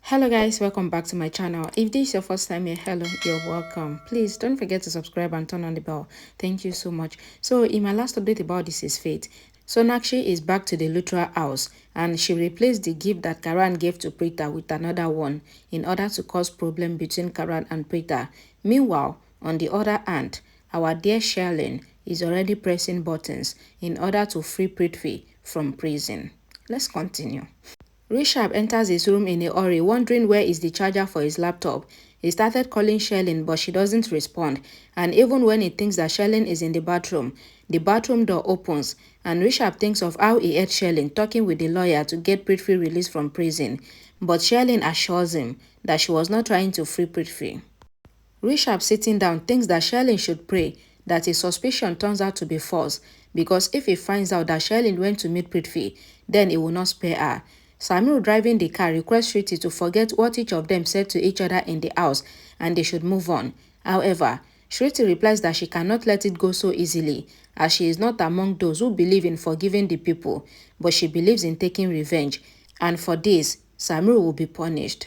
Hello guys, welcome back to my channel. If this is your first time here, hello, you're welcome. Please don't forget to subscribe and turn on the bell. Thank you so much. So in my last update about This Is Fate, Sonakshi is back to the Luthra house and she replaced the gift that Karan gave to Prita with another one in order to cause problem between Karan and Prita. Meanwhile, on the other hand, our dear Sherlyn is already pressing buttons in order to free Prithvi from prison. Let's continue. Rishab enters his room in a hurry, wondering where is the charger for his laptop. He started calling Sherlyn, but she doesn't respond. And even when he thinks that Sherlyn is in the bathroom door opens, and Rishab thinks of how he heard Sherlyn talking with the lawyer to get Prithvi released from prison. But Sherlyn assures him that she was not trying to free Prithvi. Rishab, sitting down, thinks that Sherlyn should pray that his suspicion turns out to be false, because if he finds out that Sherlyn went to meet Prithvi, then he will not spare her. Samuel, driving the car, requests Shriti to forget what each of them said to each other in the house and they should move on. However, Shriti replies that she cannot let it go so easily, as she is not among those who believe in forgiving the people, but she believes in taking revenge, and for this, Samuel will be punished.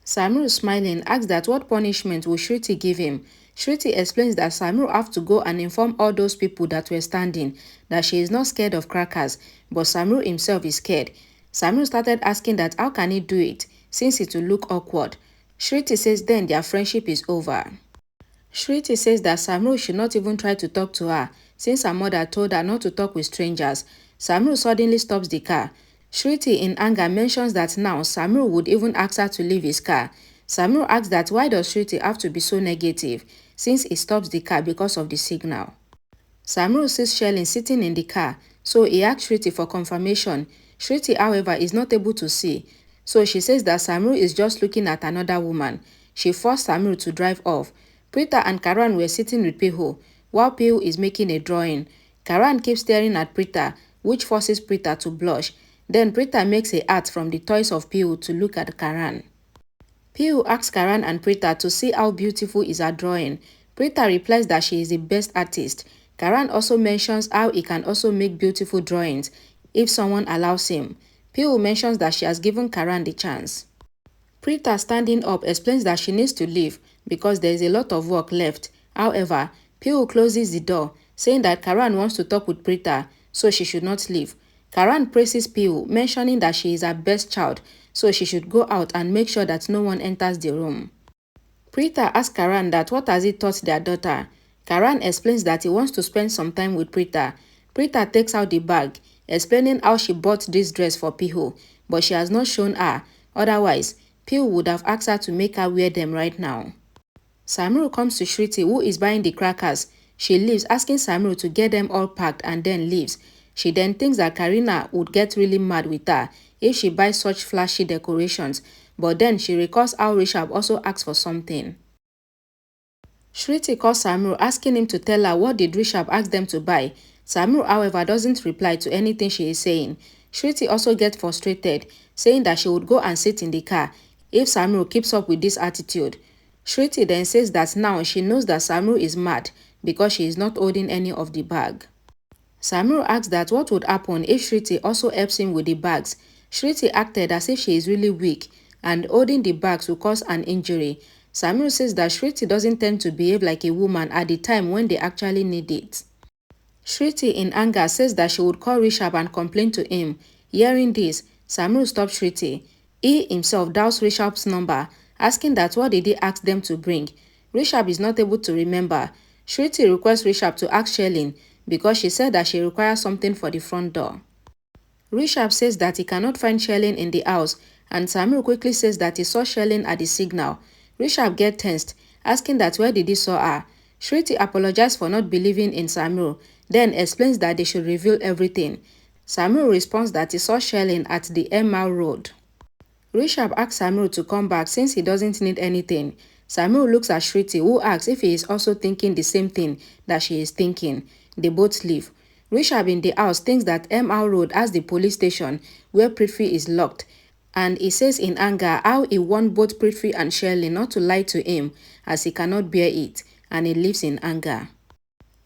Samuel, smiling, asks that what punishment will Shriti give him. Shriti explains that Samuel have to go and inform all those people that were standing that she is not scared of crackers, but Samuel himself is scared. Samuel started asking that how can he do it, since it will look awkward. Shriti says then their friendship is over. Shriti says that Samuel should not even try to talk to her, since her mother told her not to talk with strangers. Samuel suddenly stops the car. Shriti, in anger, mentions that now Samuel would even ask her to leave his car. Samuel asks that why does Shriti have to be so negative, since he stops the car because of the signal. Samuel sees Sherlyn sitting in the car, so he asks Shriti for confirmation. Shriti, however, is not able to see, so she says that Samuel is just looking at another woman. She forced Samuel to drive off. Prita and Karan were sitting with Pihu, while Pihu is making a drawing. Karan keeps staring at Prita, which forces Prita to blush. Then Prita makes a art from the toys of Pihu to look at Karan. Pihu asks Karan and Prita to see how beautiful is her drawing. Prita replies that she is the best artist. Karan also mentions how he can also make beautiful drawings if someone allows him. Pihu mentions that she has given Karan the chance. Prita, standing up, explains that she needs to leave because there is a lot of work left. However, Pihu closes the door, saying that Karan wants to talk with Prita, so she should not leave. Karan praises Pihu, mentioning that she is her best child, so she should go out and make sure that no one enters the room. Prita asks Karan that what has he taught their daughter. Karan explains that he wants to spend some time with Prita. Prita takes out the bag, explaining how she bought this dress for Pihu, but she has not shown her. Otherwise, Pihu would have asked her to make her wear them right now. Samuel comes to Shriti, who is buying the crackers. She leaves, asking Samuel to get them all packed, and then leaves. She then thinks that Karina would get really mad with her if she buys such flashy decorations, but then she recalls how Rishab also asked for something. Shriti calls Samuel, asking him to tell her what did Rishab ask them to buy. Samuel, however, doesn't reply to anything she is saying. Shriti also gets frustrated, saying that she would go and sit in the car if Samuel keeps up with this attitude. Shriti then says that now she knows that Samuel is mad because she is not holding any of the bag. Samuel asks that what would happen if Shriti also helps him with the bags. Shriti acted as if she is really weak and holding the bags will cause an injury. Samuel says that Shriti doesn't tend to behave like a woman at the time when they actually need it. Shriti, in anger, says that she would call Rishab and complain to him. Hearing this, Samuel stops Shriti. He himself dials Rishab's number, asking that what did he ask them to bring. Rishab is not able to remember. Shriti requests Rishab to ask Sherlyn because she said that she requires something for the front door. Rishab says that he cannot find Sherlyn in the house, and Samuel quickly says that he saw Sherlyn at the signal. Rishab gets tensed, asking that where did he saw her. Shriti apologizes for not believing in Samuel, then explains that they should reveal everything. Samuel responds that he saw Sherlyn at the MR Road. Rishab asks Samuel to come back since he doesn't need anything. Samuel looks at Shriti, who asks if he is also thinking the same thing that she is thinking. They both leave. Rishab in the house thinks that MR Road has the police station where Prithvi is locked, and he says in anger how he warned both Prithvi and Sherlyn not to lie to him as he cannot bear it, and he leaves in anger.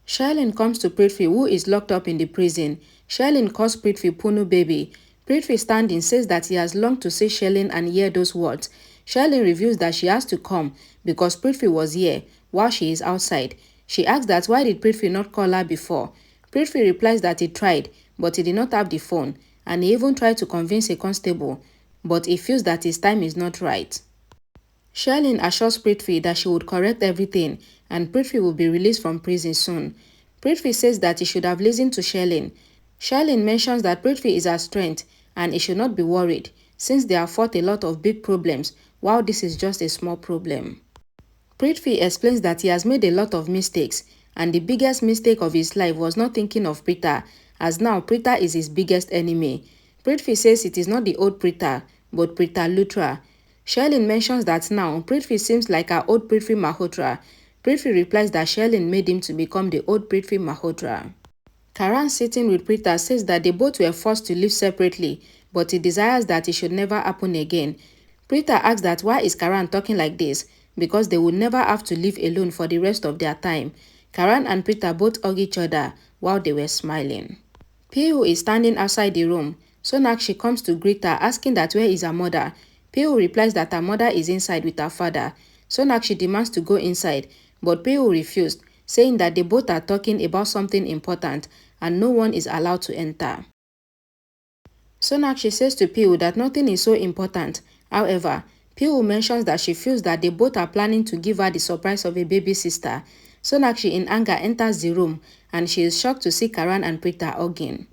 Sherlyn comes to Prithvi, who is locked up in the prison. Sherlyn calls Prithvi Punu baby. Prithvi standing says that he has longed to see Shelin and hear those words. Shelin reveals that she has to come because Prithvi was here while she is outside. She asks that why did Prithvi not call her before. Prithvi replies that he tried, but he did not have the phone, and he even tried to convince a constable, but he feels that his time is not right. Shelin assures Prithvi that she would correct everything and Prithvi will be released from prison soon. Prithvi says that he should have listened to Shelin. Shelin mentions that Prithvi is her strength and he should not be worried since they have fought a lot of big problems while this is just a small problem. Prithvi explains that he has made a lot of mistakes and the biggest mistake of his life was not thinking of Pritha, as now Pritha is his biggest enemy. Prithvi says it is not the old Pritha but Pritha Luthra. Shelin mentions that now Prithvi seems like our old Prithvi Malhotra. Prithvi replies that Shelin made him to become the old Prithvi Malhotra. Karan sitting with Pritha says that they both were forced to live separately, but he desires that it should never happen again. Pritha asks that why is Karan talking like this, because they would never have to live alone for the rest of their time. Karan and Pritha both hug each other while they were smiling. Pihu is standing outside the room. Sonakshi comes to greet her asking that where is her mother. Pihu replies that her mother is inside with her father. Sonakshi demands to go inside, but Pihu refused, saying that they both are talking about something important and no one is allowed to enter. Sonakshi says to Pihu that nothing is so important. However, Pihu mentions that she feels that they both are planning to give her the surprise of a baby sister. Sonakshi in anger enters the room and she is shocked to see Karan and Pritha hugging.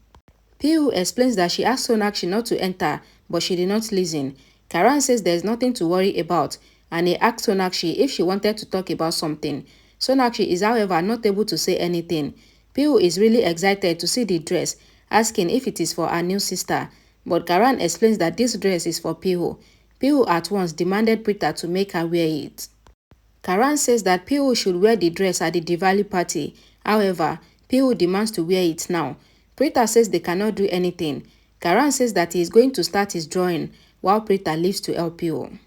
Pihu explains that she asked Sonakshi not to enter, but she did not listen. Karan says there is nothing to worry about and he asked Sonakshi if she wanted to talk about something. Sonakshi is however not able to say anything. Pihu is really excited to see the dress, asking if it is for her new sister, but Karan explains that this dress is for Pihu. Pihu at once demanded Pritha to make her wear it. Karan says that Pihu should wear the dress at the Diwali party. However, Pihu demands to wear it now. Pritha says they cannot do anything. Karan says that he is going to start his drawing while Pritha leaves to help Pihu.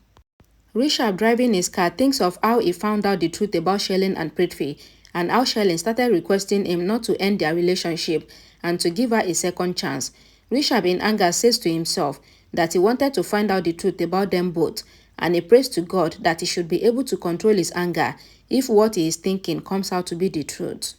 Rishab driving his car thinks of how he found out the truth about Shelin and Prithvi and how Shelin started requesting him not to end their relationship and to give her a second chance. Rishab in anger says to himself that he wanted to find out the truth about them both and he prays to God that he should be able to control his anger if what he is thinking comes out to be the truth.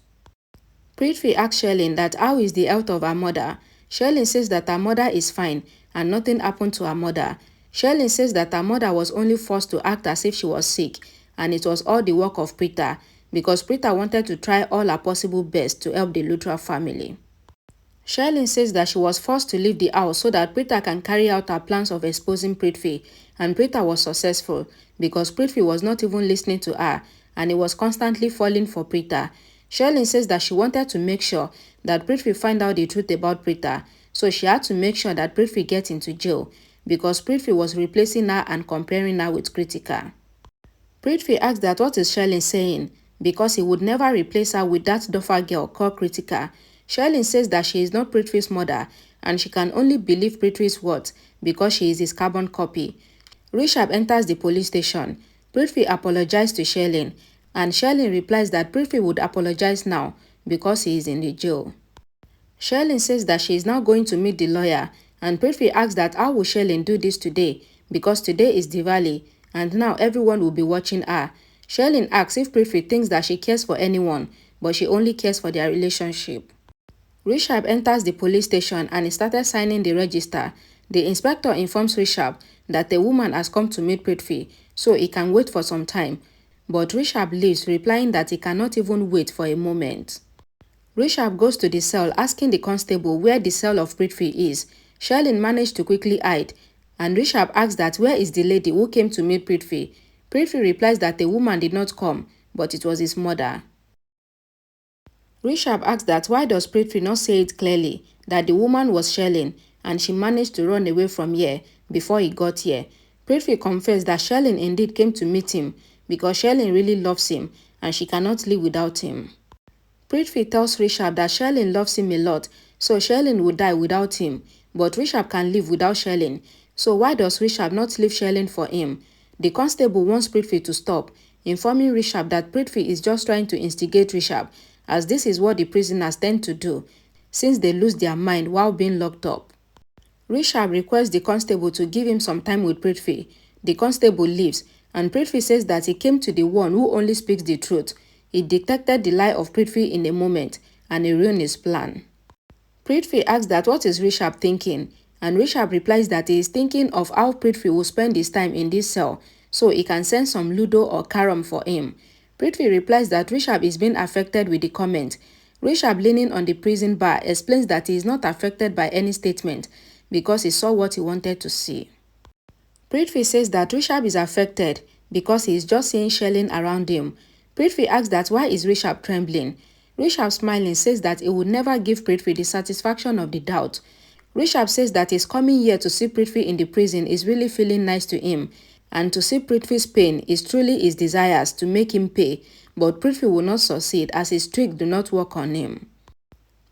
Prithvi asks Shelin that how is the health of her mother. Shelin says that her mother is fine and nothing happened to her mother. Shelin says that her mother was only forced to act as if she was sick and it was all the work of Pritha because Pritha wanted to try all her possible best to help the Luthra family. Shelin says that she was forced to leave the house so that Pritha can carry out her plans of exposing Prithvi, and Pritha was successful because Prithvi was not even listening to her and he was constantly falling for Pritha. Shelin says that she wanted to make sure that Prithvi find out the truth about Pritha, so she had to make sure that Prithvi gets into jail because Prithvi was replacing her and comparing her with Kritika. Prithvi asks that what is Shelin saying because he would never replace her with that duffer girl called Kritika. Shelin says that she is not Prithvi's mother and she can only believe Prithvi's words because she is his carbon copy. Rishab enters the police station. Prithvi apologized to Shelin and Shelin replies that Prithvi would apologize now because he is in the jail. Shelin says that she is now going to meet the lawyer and Prithvi asks that how will Shelin do this today because today is Diwali and now everyone will be watching her. Shelin asks if Prithvi thinks that she cares for anyone but she only cares for their relationship. Rishab enters the police station and he started signing the register. The inspector informs Rishab that a woman has come to meet Prithvi, so he can wait for some time. But Rishab leaves, replying that he cannot even wait for a moment. Rishab goes to the cell asking the constable where the cell of Prithvi is. Shelin managed to quickly hide, and Rishab asks that where is the lady who came to meet Prithvi. Prithvi replies that the woman did not come, but it was his mother. Rishab asks that why does Prithvi not say it clearly that the woman was Shelin and she managed to run away from here before he got here. Prithvi confessed that Shelin indeed came to meet him because Shelin really loves him and she cannot live without him. Prithvi tells Rishab that Shelin loves him a lot, so Shelin would die without him, but Rishab can live without Shelin, so why does Rishab not leave Shelin for him? The constable wants Prithvi to stop, informing Rishab that Prithvi is just trying to instigate Rishab, as this is what the prisoners tend to do, since they lose their mind while being locked up. Rishab requests the constable to give him some time with Prithvi. The constable leaves, and Prithvi says that he came to the one who only speaks the truth. He detected the lie of Prithvi in a moment, and he ruined his plan. Prithvi asks that what is Rishab thinking, and Rishab replies that he is thinking of how Prithvi will spend his time in this cell, so he can send some Ludo or Carom for him. Prithvi replies that Rishab is being affected with the comment. Rishab, leaning on the prison bar, explains that he is not affected by any statement because he saw what he wanted to see. Prithvi says that Rishab is affected because he is just seeing shelling around him. Prithvi asks that why is Rishab trembling. Rishab, smiling, says that he would never give Prithvi the satisfaction of the doubt. Rishab says that his coming here to see Prithvi in the prison is really feeling nice to him, and to see Prithvi's pain is truly his desires to make him pay, but Prithvi will not succeed as his trick do not work on him.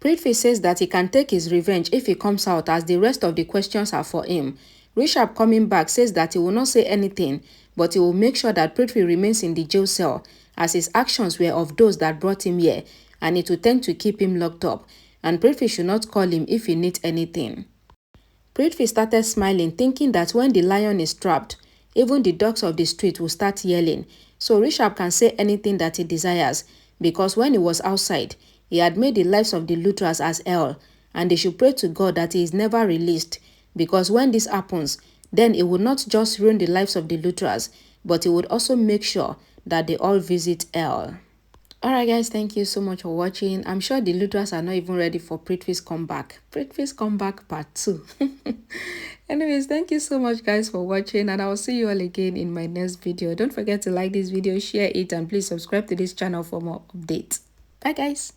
Prithvi says that he can take his revenge if he comes out, as the rest of the questions are for him. Rishab, coming back, says that he will not say anything, but he will make sure that Prithvi remains in the jail cell, as his actions were of those that brought him here, and it will tend to keep him locked up, and Prithvi should not call him if he needs anything. Prithvi started smiling, thinking that when the lion is trapped, even the dogs of the street will start yelling, so Rishab can say anything that he desires, because when he was outside, he had made the lives of the Luthras as hell, and they should pray to God that he is never released, because when this happens, then it would not just ruin the lives of the Luthras, but it would also make sure that they all visit hell. Alright guys, thank you so much for watching. I'm sure the Luthras are not even ready for Prithvi's comeback. Prithvi's comeback part 2. Anyways, thank you so much guys for watching, and I'll see you all again in my next video. Don't forget to like this video, share it, and please subscribe to this channel for more updates. Bye guys.